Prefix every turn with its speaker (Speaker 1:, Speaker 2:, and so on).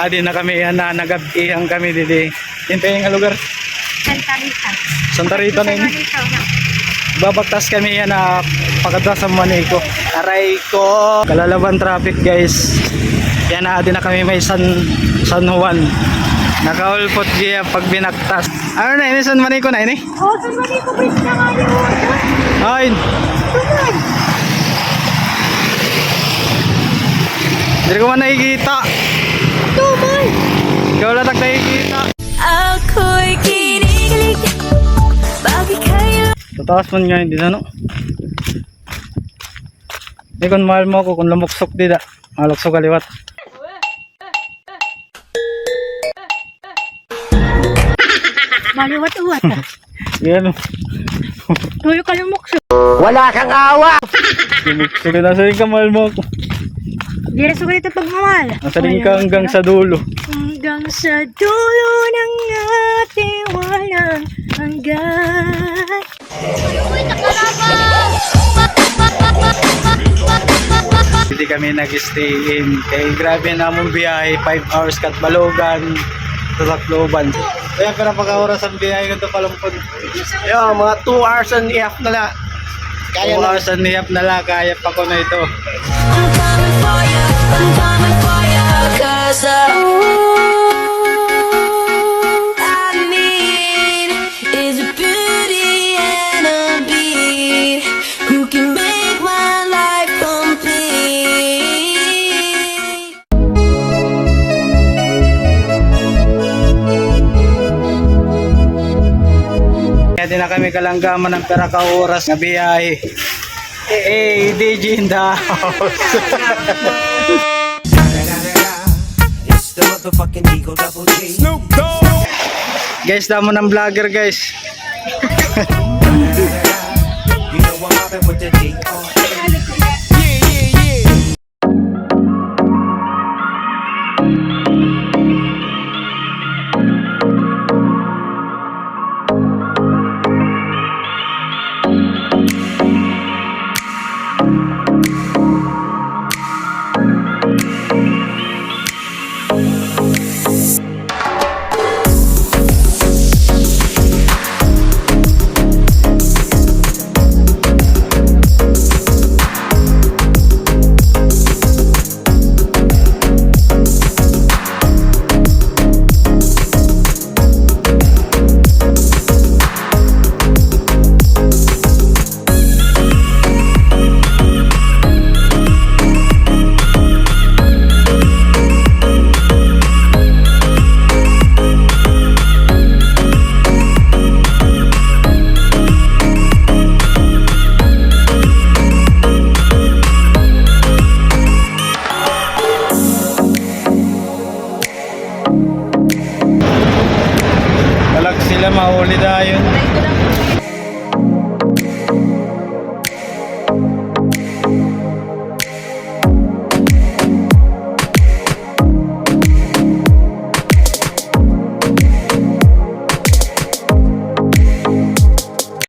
Speaker 1: adi na kami na nagabihan kami didi. Hintayin nga lugar.
Speaker 2: Santa Rita.
Speaker 1: Santa Rita na ini. Babaktas kami yan na pagkatapos sa Manico. Aray ko. Kalalaban traffic guys. Yan na adi na kami may San Juan. Nakaulpot siya pag binaktas. Ano na ini San Manico na ini?
Speaker 2: Oh, San Manico bridge na nga ni
Speaker 1: Ay. Hindi ko man nakikita.
Speaker 2: Tumal.
Speaker 1: Ikaw lang nakikita.
Speaker 2: Ako'y kinikilig. Bakit kayo?
Speaker 1: Tataas man nga hindi na no. Hindi kung mahal mo ako kung lumuksok di da. Maluksok kaliwat.
Speaker 2: Maliwat-uwat ah.
Speaker 1: Yan o.
Speaker 2: Tuyo ka lumukso.
Speaker 3: Wala kang awa!
Speaker 1: Lumuksok na sa ka mahal mo ako.
Speaker 2: Di na sulit ito pagmamahal.
Speaker 1: Nasaling ka hanggang sa dulo.
Speaker 2: Hanggang sa dulo ng ating walang hanggan. Uy, nakarabang!
Speaker 1: Hindi kami nag-stay in. Kaya grabe namong biyahe. 5 hours kat Balogan. Sa Tacloban. Kaya pinapaka-oras ang biyahe ko ito palumpod.
Speaker 3: Yo, mga 2 hours and a half na lang.
Speaker 1: Kaya 2 hours and a half na lang. Kaya pa ko na ito.
Speaker 4: I'm coming for you, 'cause I need is a beauty and a beat who can make my life complete.
Speaker 1: Kaya din na kami kalanggaman ng pera ka oras na biyahe. Hey, DJ in the house.
Speaker 5: It's the motherfucking Eagle Double G. Snoop Dogg.
Speaker 1: Guys, damo ng vlogger guys.
Speaker 5: You know I'm mobbing with the D.
Speaker 1: Talag sila mahuli dayon.